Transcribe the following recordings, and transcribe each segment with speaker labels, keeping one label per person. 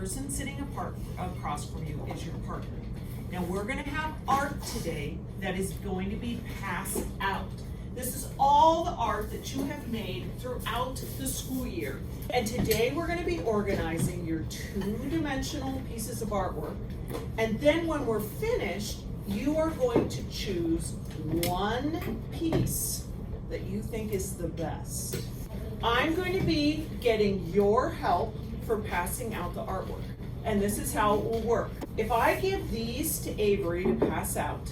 Speaker 1: person sitting across from you is your partner. Now we're going to have art today that is going to be passed out. This is all the art that you have made throughout the school year. And today we're going to be organizing your two-dimensional pieces of artwork. And then when we're finished, you are going to choose one piece that you think is the best. I'm going to be getting your help for passing out the artwork. And this is how it will work. If I give these to Avery to pass out,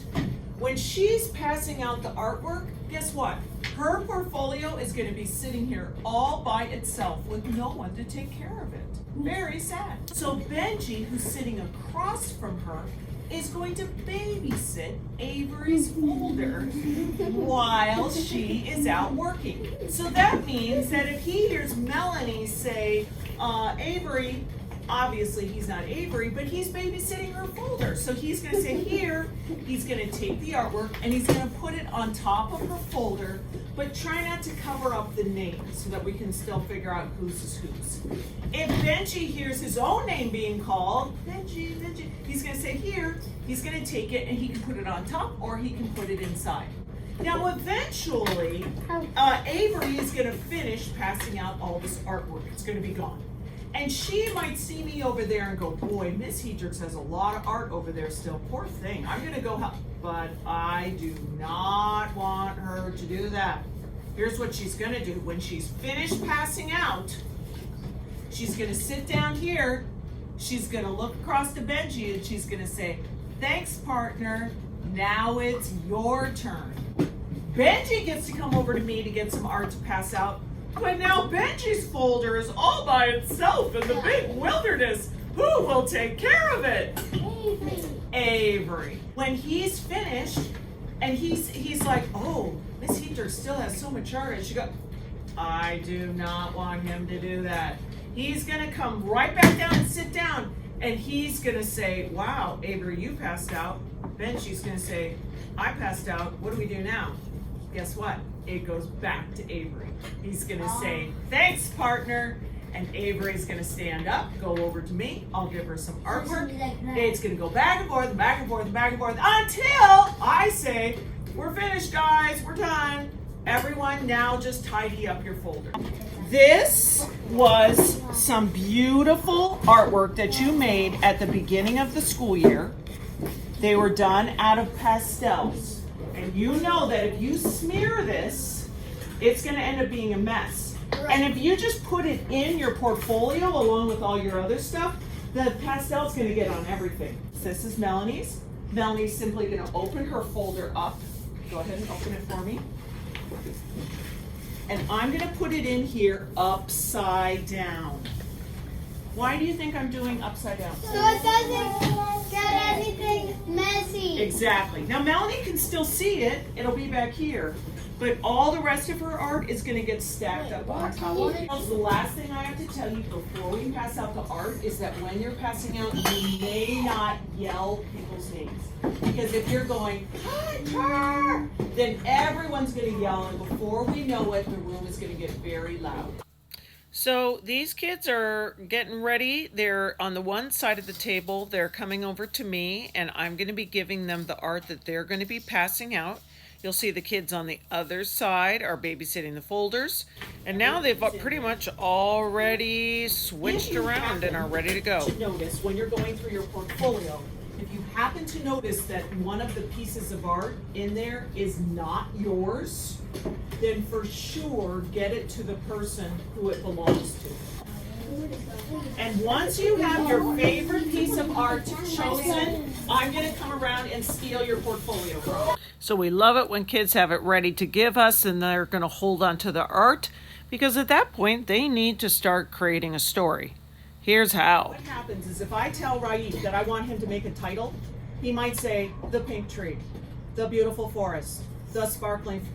Speaker 1: when she's passing out the artwork, guess what? Her portfolio is going to be sitting here all by itself with no one to take care of it. Very sad. So Benji, who's sitting across from her, is going to babysit Avery's folder while she is out working. So that means that if he hears Melanie say, Avery, obviously he's not Avery, but he's babysitting her folder. So he's going to say here, he's going to take the artwork and he's going to put it on top of her folder, but try not to cover up the names so that we can still figure out whose is whose. If Benji hears his own name being called, Benji, he's going to say here, he's going to take it and he can put it on top or he can put it inside. Now eventually, Avery is going to finish passing out all this artwork. It's going to be gone. And she might see me over there and go, boy, Miss Hedricks has a lot of art over there still. Poor thing. I'm going to go help. But I do not want her to do that. Here's what she's going to do. When she's finished passing out, she's going to sit down here. She's going to look across to Benji and she's going to say, thanks, partner. Now it's your turn. Benji gets to come over to me to get some art to pass out. But now Benji's folder is all by itself in the big wilderness. Who will take care of it? Avery. When he's finished, and he's like, oh, Miss Hedricks still has so much art. And she goes, I do not want him to do that. He's going to come right back down and sit down. And he's going to say, wow, Avery, you passed out. Benji's going to say, I passed out. What do we do now? Guess what? It goes back to Avery. He's going to say, thanks, partner. And Avery's going to stand up, go over to me. I'll give her some artwork. It's going to go back and forth, back and forth, back and forth until I say, we're finished, guys. We're done. Everyone, now just tidy up your folder. This was some beautiful artwork that you made at the beginning of the school year. They were done out of pastels. And you know that if you smear this, it's going to end up being a mess. And if you just put it in your portfolio along with all your other stuff, the pastel's going to get on everything. This is Melanie's. Melanie's simply going to open her folder up. Go ahead and open it for me. And I'm going to put it in here upside down. Why do you think I'm doing upside down?
Speaker 2: So it doesn't get anything messy.
Speaker 1: Exactly. Now Melanie can still see it. It'll be back here. But all the rest of her art is going to get stacked up on top of it. The last thing I have to tell you before we pass out the art is that when you're passing out, you may not yell people's names. Because if you're going, Hunter, then everyone's going to yell, and before we know it, the room is going to get very loud. So these kids are getting ready. They're on the one side of the table. They're coming over to me, and I'm going to be giving them the art that they're going to be passing out. You'll see the kids on the other side are babysitting the folders. And now they've pretty much already switched around and are ready to go. Notice when you're going through your portfolio, if you happen to notice that one of the pieces of art in there is not yours, then for sure get it to the person who it belongs to. And once you have your favorite piece of art chosen, I'm going to come around and steal your portfolio. So we love it when kids have it ready to give us and they're going to hold on to the art, because at that point they need to start creating a story. Here's how. What happens is if I tell Raif that I want him to make a title, he might say, The Pink Tree, The Beautiful Forest, The Sparkling.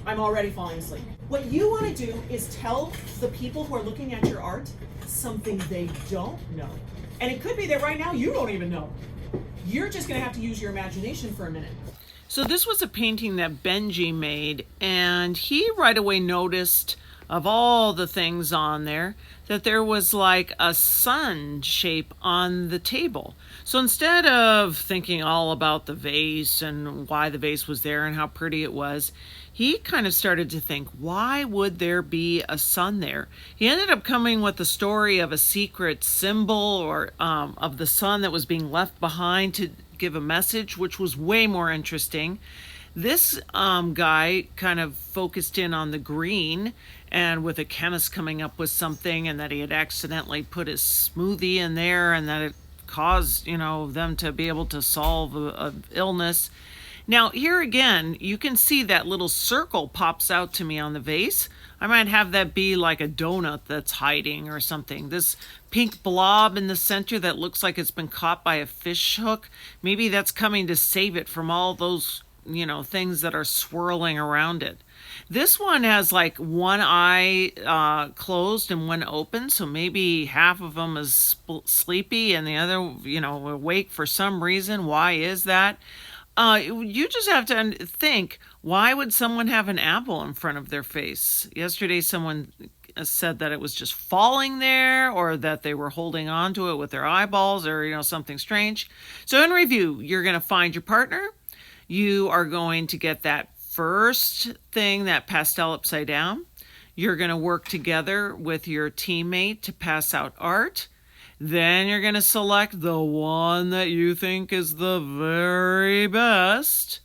Speaker 1: I'm already falling asleep. What you want to do is tell the people who are looking at your art something they don't know. And it could be that right now you don't even know. You're just going to have to use your imagination for a minute. So this was a painting that Benji made, and he right away noticed
Speaker 3: of all the things on there, that there was like a sun shape on the table. So instead of thinking all about the vase and why the vase was there and how pretty it was, he kind of started to think, why would there be a sun there? He ended up coming with the story of a secret symbol or of the sun that was being left behind to give a message, which was way more interesting. This guy kind of focused in on the green, and with a chemist coming up with something, and that he had accidentally put his smoothie in there, and that it caused, them to be able to solve a illness. Now, here again, you can see that little circle pops out to me on the vase. I might have that be like a donut that's hiding or something. This pink blob in the center that looks like it's been caught by a fish hook, maybe that's coming to save it from all those, things that are swirling around it. This one has like one eye closed and one open, so maybe half of them is sleepy and the other, awake for some reason. Why is that? You just have to think, why would someone have an apple in front of their face? Yesterday, someone said that it was just falling there, or that they were holding on to it with their eyeballs, or, something strange. So in review, you're going to find your partner. You are going to get that first thing, that pastel upside down. You're going to work together with your teammate to pass out art. Then you're going to select the one that you think is the very best.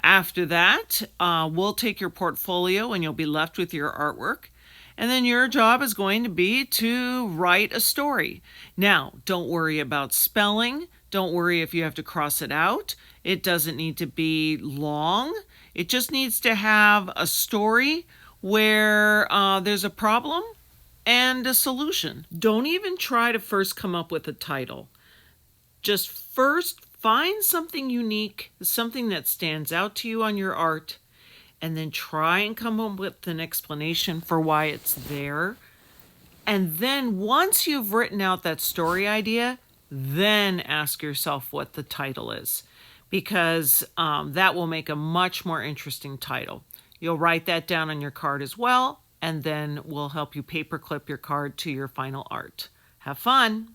Speaker 3: After that, we'll take your portfolio and you'll be left with your artwork. And then your job is going to be to write a story. Now, don't worry about spelling. Don't worry if you have to cross it out. It doesn't need to be long. It just needs to have a story where there's a problem and a solution. Don't even try to first come up with a title. Just first find something unique, something that stands out to you on your art, and then try and come up with an explanation for why it's there. And then once you've written out that story idea, then ask yourself what the title is, because that will make a much more interesting title. You'll write that down on your card as well, and then we'll help you paperclip your card to your final art. Have fun!